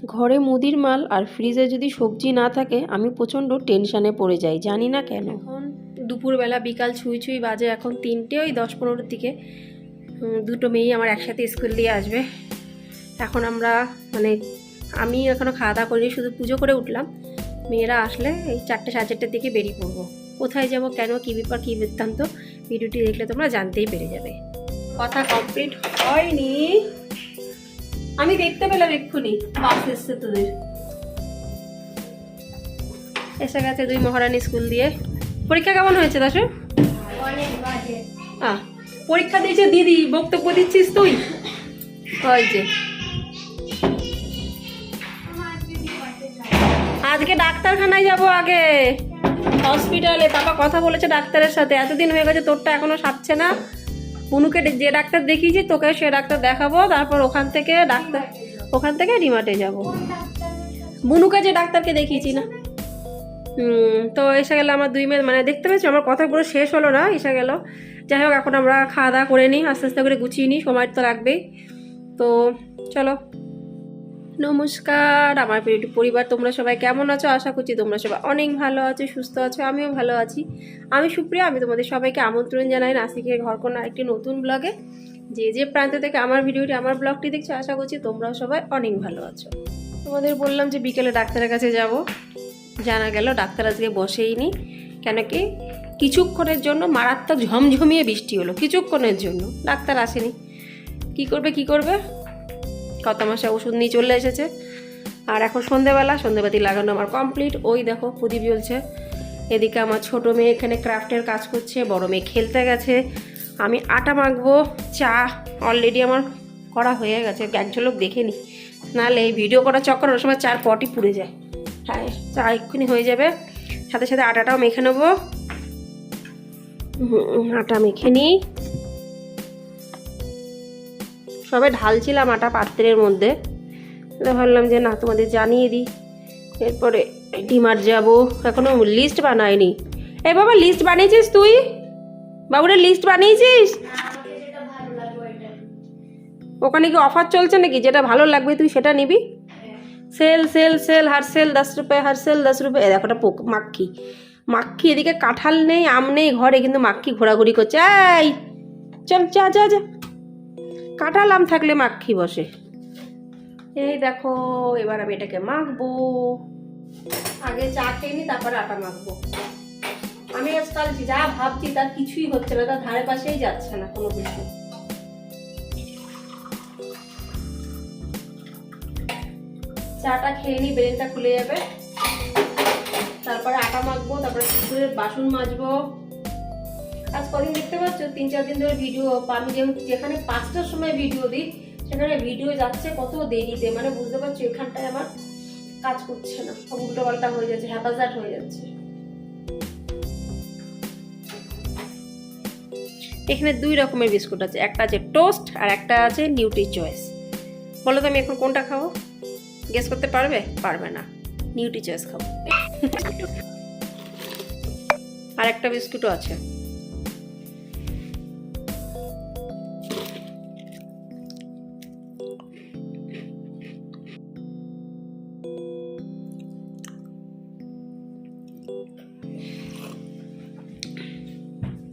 ঘরে মুদির মাল আর ফ্রিজে যদি সবজি না থাকে আমি প্রচণ্ড টেনশানে পড়ে যাই, জানি না কেন। এখন দুপুরবেলা বিকাল ছুঁই ছুঁই বাজে, এখন 3টে ওই 10-15 দিকে। দুটো মেয়েই আমার একসাথে স্কুল দিয়ে আসবে। এখন আমরা আমি এখনও খাওয়া দাওয়া করিনি, শুধু পুজো করে উঠলাম। মেয়েরা আসলে এই 4টে-4:30টার দিকে বেরিয়ে পড়বো। কোথায় যাব, কেন, কী ব্যাপার, কী বৃত্তান্ত, ভিডিওটি দেখলে তোমরা জানতেই পেরে যাবে। কথা কমপ্লিট হয়নি, আমি দেখতে পেলাম এক্ষুনি বাস এসছে তোদের। এসে গেছে দুই মহারানী স্কুল দিয়ে। পরীক্ষা কেমন হয়েছে দাসু? পরীক্ষা দিয়েছে দিদি, বক্তব্য দিচ্ছিস তুই? ওই যে আজকে ডাক্তারখানায় যাব, আগে হসপিটালে। বাবা কথা বলেছে ডাক্তারের সাথে, এতদিন হয়ে গেছে তোরটা এখনো সারছে না। বুনুকে যে ডাক্তার দেখিয়েছি তোকে সে ডাক্তার দেখাবো, তারপর ওখান থেকে রিমাটে যাব। বুনুকে যে ডাক্তারকে দেখিয়েছি না। তো এসে গেল আমার দুই মেয়ে, দেখতে পেয়েছো আমার কথা পুরো শেষ হলো না, এসে গেল। যাই হোক, এখন আমরা খাওয়া দাওয়া করে নিই, আস্তে আস্তে করে গুছিয়ে নিই, সময় তো লাগবেই। তো চলো। নমস্কার আমার প্রিয় পরিবার, তোমরা সবাই কেমন আছো? আশা করছি তোমরা সবাই অনেক ভালো আছো, সুস্থ আছো। আমিও ভালো আছি। আমি সুপ্রিয়া, আমি তোমাদের সবাইকে আমন্ত্রণ জানাই নাসিকের ঘরকন্যা একটি নতুন ব্লগে। যে প্রান্ত থেকে আমার ভিডিওটি, আমার ব্লগটি দেখছো, আশা করছি তোমরাও সবাই অনেক ভালো আছো। তোমাদের বললাম যে বিকেলে ডাক্তারের কাছে যাব। জানা গেল ডাক্তার আজকে বসেই নি। কেন কি, কিছুক্ষণের জন্য মারাত্মক ঝমঝমিয়ে বৃষ্টি হলো, কিছুক্ষণের জন্য ডাক্তার আসেনি। কি করবে কত মাসে ওষুধ নিয়ে চলে এসেছে। আর এখন সন্ধেবাতি লাগানো আমার কমপ্লিট। ওই দেখো প্রদীপ জ্বলছে। এদিকে আমার ছোটো মেয়ে এখানে ক্রাফটের কাজ করছে, বড় মেয়ে খেলতে গেছে। আমি আটা মাখবো। চা অলরেডি আমার করা হয়ে গেছে, এক ঝলক দেখে নি, নাহলে এই ভিডিও করার চক্কর ওর সময় চার পটই পুড়ে যায়। হ্যাঁ, চা এক্ষুনি হয়ে যাবে, সাথে সাথে আটাটাও মেখে নেবো। আটা মেখে নিই। সবে ঢালছিলাম আটা পাত্রের মধ্যে, ভাবলাম যে না তোমাদের জানিয়ে দিই। এরপরে ডিমার্ট যাব, এখনো লিস্ট বানায়নি। এই বাবা, লিস্ট বানিয়েছিস তুই? বাবুরে লিস্ট বানিয়েছিস? ওখানে কি অফার চলছে নাকি? যেটা ভালো লাগবে তুই সেটা নিবি। সেল সেল সেল, হার সেল 10 রুপয়ে, হার সেল 10 রুপয়ে। দেখো একটা মাক্খি এদিকে কাঁঠাল নেই, আম নেই ঘরে, কিন্তু মাক্খি ঘোরাঘুরি করছে। এই চল, যা যা যা, কাঁঠাল আম থাকলে মাক্খি বসে। এই দেখো, এবার আমি এটাকে মাখবো। আগে চা খেয়ে নি, তারপরে আটা মাখবো। আমি আজকাল যা ভাবছি তার কিছুই হচ্ছে না, তার ধারে পাশেই যাচ্ছে না কোনো কিছু। চাটা খেয়ে নি, ব্রেনটা খুলে যাবে। তারপরে আটা মাখবো, তারপরে পুকুরের বাসন মাজবো। আজ কদিন দেখতে পাচ্ছ 3-4 দিন ধরে ভিডিও, আমি যেখানে 5টার সময় ভিডিও দিই সেখানে ভিডিও যাচ্ছে কত দেরিতে। বুঝতে পারছো এখানটায় আমার কাজ করছে না, সব উল্টো পাল্টা হয়ে যাচ্ছে, হ্যাপাজার্ট হয়ে যাচ্ছে। এখানে 2 রকমের বিস্কুট আছে, একটা আছে টোস্ট আর একটা আছে নিউট্রি চয়েস। বলো তো আমি এখন কোনটা খাবো? গেস করতে পারবে না। নিউট্রি চয়েস খাবো। আর একটা বিস্কুটও আছে।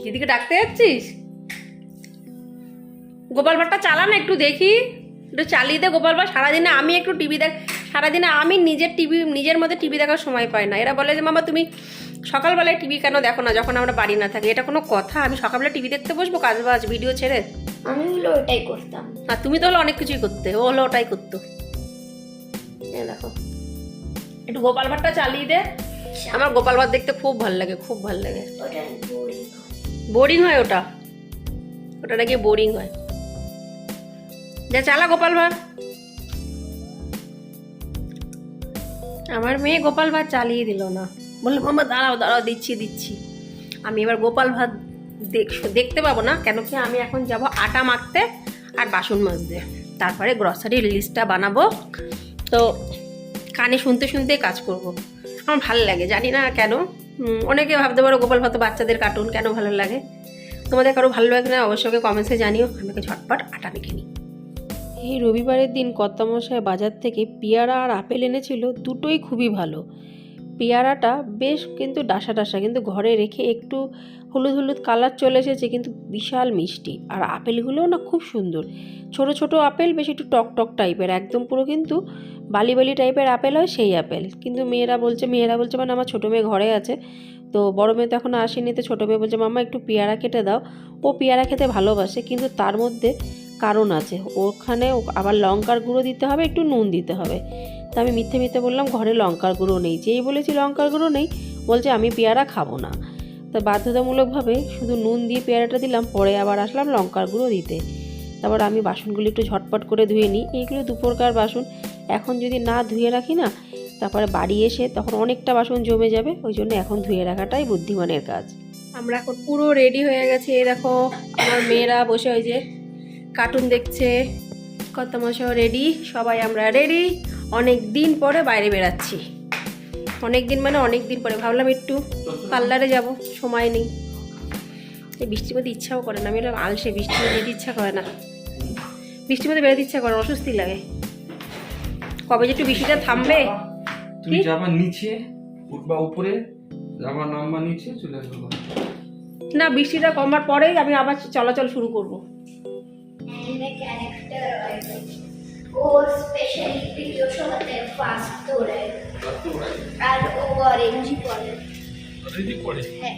দিদিকে ডাকতে যাচ্ছিস? গোপাল ভাড়টা চালা না, একটু দেখি, একটু চালিয়ে দে গোপাল ভাড়। সারাদিনে আমি একটু টিভি সারাদিনে আমি নিজের মধ্যে টিভি দেখার সময় পাই না। এরা বলে যে মামা তুমি সকালবেলায় টিভি কেন দেখো না যখন আমরা বাড়ি না থাকি? এটা কোনো কথা? আমি সকালবেলা টিভি দেখতে বসবো কাজবাজ ভিডিও ছেড়ে? আমি হলো ওটাই করতাম। আর তুমি তো হলো অনেক কিছুই করতে, ও হলো ওটাই করতো। দেখো, একটু গোপাল ভাড়টা চালিয়ে দে। আমার গোপাল ভাড় দেখতে খুব ভালো লাগে, খুব ভালো লাগে। বোরিং হয় ওটা নাকি বোরিং হয়? যা চালা গোপাল ভাড়। আমার মেয়ে গোপাল ভাড় চালিয়ে দিল না, বললো মামা দাঁড়াও দিচ্ছি। আমি এবার গোপাল ভাড় দেখতে পাবো না, কেন কি আমি এখন যাব আটা মাখতে আর বাসন মাজতে, তারপরে গ্রসারির লিস্টটা বানাবো। তো কানে শুনতে কাজ করব। আমার ভালো লাগে, জানি না কেন। অনেকে ভাবতে পারো গোপাল ভাড় তো বাচ্চাদের কার্টুন, কেন ভালো লাগে? তোমাদের কারো ভালো লাগে না অবশ্যই কমেন্টসে জানিও। আমাকে ঝটপট আটা মেখে নিই। এই রবিবারের দিন কর্তামশাই বাজার থেকে পেয়ারা আর আপেল এনেছিল, দুটোই খুবই ভালো। পেয়ারাটা বেশ কিন্তু ডাসা ডাসা, কিন্তু ঘরে রেখে একটু হলুদ হলুদ কালার চলে এসেছে, কিন্তু বিশাল মিষ্টি। আর আপেলগুলোও না খুব সুন্দর, ছোট ছোট আপেল, বেশ একটু টক টক টাইপের, একদম পুরো কিন্তু বালি বালি টাইপের আপেল হয় সেই আপেল। কিন্তু মেয়েরা বলছে মানে আমার ছোটো মেয়ে ঘরে আছে, তো বড় মেয়ে তো এখন আসেনি, তো ছোটো মেয়ে বলছে মাম্মা একটু পেয়ারা কেটে দাও। ও পেয়ারা খেতে ভালোবাসে, কিন্তু তার মধ্যে কারণ আছে, ওখানে আবার লঙ্কার গুঁড়ো দিতে হবে, একটু নুন দিতে হবে। তা আমি মিথ্যে মিথ্যে বললাম ঘরে লঙ্কার গুঁড়ো নেই। যেই বলেছি লঙ্কার গুঁড়ো নেই, বলছে আমি পেয়ারা খাবো না। তা বাধ্যতামূলকভাবে শুধু নুন দিয়ে পেয়ারাটা দিলাম, পরে আবার আসলাম লঙ্কার গুঁড়ো দিতে। তারপর আমি বাসনগুলো একটু ঝটপট করে ধুয়ে নিই, এইগুলো দুপুরকার বাসন। এখন যদি না ধুয়ে রাখি না, তারপরে বাড়ি এসে তখন অনেকটা বাসন জমে যাবে, ওই জন্য এখন ধুয়ে রাখাটাই বুদ্ধিমানের কাজ। আমরা এখন পুরো রেডি হয়ে গেছি। এই দেখো আমার মেয়েরা বসে ওই যে কার্টুন দেখছে, কর্তামশাও রেডি, সবাই আমরা রেডি। অনেক দিন পরে বাইরে বেরাচ্ছি, অনেক দিন মানে অনেক দিন পরে। ভাবলাম একটু পার্লারে যাব, সময় নেই। এই বৃষ্টির মধ্যে ইচ্ছাও করে না, আমি বললাম আলসে, বৃষ্টির মধ্যে যেতে ইচ্ছা করে না, বৃষ্টির মধ্যে বেরোতে ইচ্ছা করে, অস্বস্তি লাগে। কবে যে একটু বৃষ্টিটা থামবে। তুমি যাবা নিচে, উঠবা উপরে, যাবা নামবা নিচে, চলে আসবো। না, বৃষ্টিটা কমার পরেই আমি আবার চলাচল শুরু করব। ও স্পেশালি ভিডিও শোতে ফাস্ট দৌড়ায় আর ও অরেঞ্জি পরে। হ্যাঁ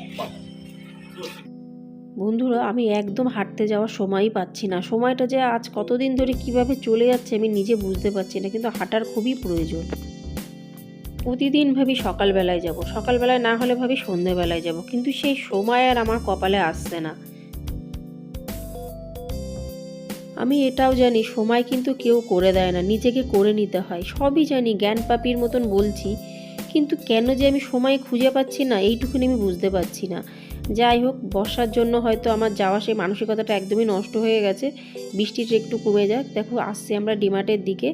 বন্ধুরা, আমি একদম হাঁটতে যাওয়ার সময়ই পাচ্ছি না। সময়টা যে আজ কতদিন ধরে কিভাবে চলে যাচ্ছে আমি নিজে বুঝতে পারছি না, কিন্তু হাঁটার খুবই প্রয়োজন। প্রতিদিন ভাবি সকালবেলায় যাব, সকালবেলায় না হলে ভাবি সন্ধেবেলায় যাব, কিন্তু সেই সময় আর আমার কপালে আসছে না। আমি এটাও জানি সময় কিন্তু কেউ করে দেয় না, নিজেকে করে নিতে হয়। সবই জানি, জ্ঞান পাপীর মতন বলছি, কিন্তু কেন যে আমি সময় খুঁজে পাচ্ছি না, এইটুকুনি আমি বুঝতে পারছি না। যাই হোক, বর্ষার জন্য হয়তো আমার যাওয়া সেই মানসিকতাটা একদমই নষ্ট হয়ে গেছে। বৃষ্টিটা একটু কমে যাক। দেখো আসছি আমরা ডিমার্টের দিকে,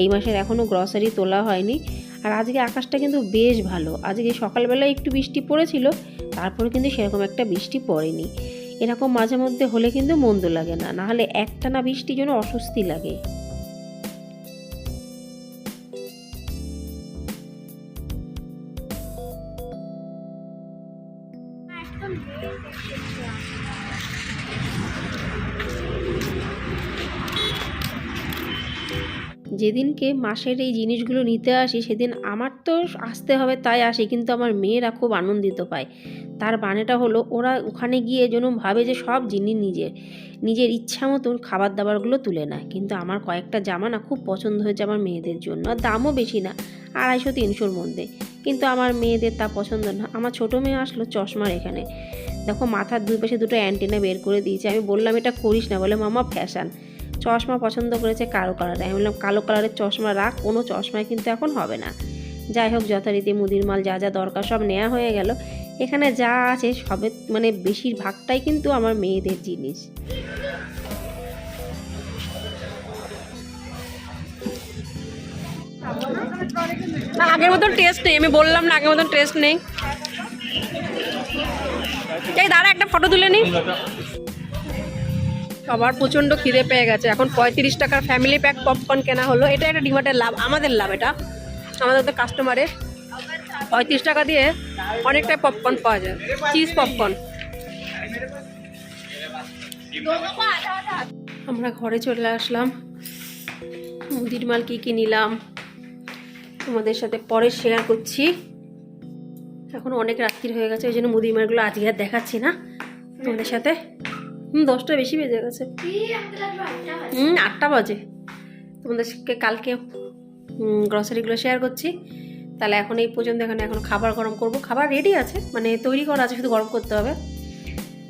এই মাসের এখনও গ্রসারি তোলা হয়নি। আর আজকে আকাশটা কিন্তু বেশ ভালো, আজকে সকালবেলায় একটু বৃষ্টি পড়েছিল, তারপরে কিন্তু সেরকম একটা বৃষ্টি পড়েনি। এরকম মাঝে মধ্যে হলে কিন্তু মন্দ লাগে না, নাহলে একটানা বৃষ্টির জন্য অস্বস্তি লাগে। যেদিনকে মাসের এই জিনিসগুলো নিতে আসি, সেদিন আমার তো আসতে হবে তাই আসি, কিন্তু আমার মেয়েরা খুব আনন্দিত পায়। তার বানেটা হলো, ওরা ওখানে গিয়ে যেন ভাবে যে সব জিনিস নিজের ইচ্ছা মতন খাবার দাবারগুলো তুলে নেয়। কিন্তু আমার কয়েকটা জামা না খুব পছন্দ হয়েছে আমার মেয়েদের জন্য, আর দামও বেশি না, 250-300-র মধ্যে। কিন্তু আমার মেয়েদের তা পছন্দ না। আমার ছোটো মেয়ে আসলো চশমার এখানে, দেখো মাথার দুই পাশে দুটো অ্যান্টেনা বের করে দিয়েছে। আমি বললাম এটা করিস না, বলে মামা ফ্যাশন। চশমা পছন্দ করেছে কালো কালারে, আমি বললাম কালো কালারের চশমা রাখ, কোনো চশমায় কিন্তু এখন হবে না। যাই হোক, যথারীতি মুদির মাল যা যা দরকার সব নেওয়া হয়ে গেল। এখানে যা আছে সবে মানে বেশিরভাগটাই কিন্তু আমার মেয়েদের জিনিস। আগের মতন টেস্ট নেই, আমি বললাম না আগের মতন টেস্ট নেই। এই দাঁড়া, একটা ফটো তুলে নিই। সবার প্রচণ্ড খিদে পেয়ে গেছে। এখন 35 টাকার ফ্যামিলি প্যাক পপকর্ন কেনা হলো। এটা একটা ডিমার্টের লাভ, আমাদের লাভ, এটা আমাদের তো কাস্টমারের। 35 টাকা দিয়ে অনেকটাই পপকর্ন পাওয়া যায়, চিজ পপকর্ন। আমরা ঘরে চলে আসলাম। মুদির মাল কী কী নিলাম তোমাদের সাথে পরে শেয়ার করছি। এখন অনেক রাত্রির হয়ে গেছে, ওই জন্য মুদির মালগুলো আজকে আর দেখাচ্ছি না তোমাদের সাথে। 10টা বেশি বেজে গেছে। 8টা বাজে। তোমাদেরকে কালকে গ্রসারিগুলো শেয়ার করছি। তাহলে এখন এই পর্যন্ত। এখন খাবার গরম করব, খাবার রেডি আছে, মানে তৈরি করা আছে, শুধু গরম করতে হবে।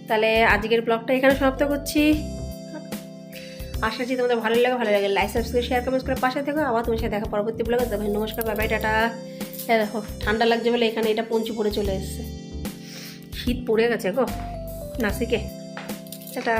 তাহলে আজকের ব্লগটা এখানে সমাপ্ত করছি। আশা করছি তোমাদের ভালো লাগে। লাইক, সাবস্ক্রাইব, শেয়ার, কমেন্টস করে পাশে থেকো। আবার তোমার সাথে দেখা পরবর্তী ব্লগে। তবে নমস্কার, বাই বাই, টাটা। দেখো ঠান্ডা লাগছে বলে এখানে এটা পঞ্চু পরে চলে এসছে, শীত পড়ে গেছে গো নাসিকে। টাটা।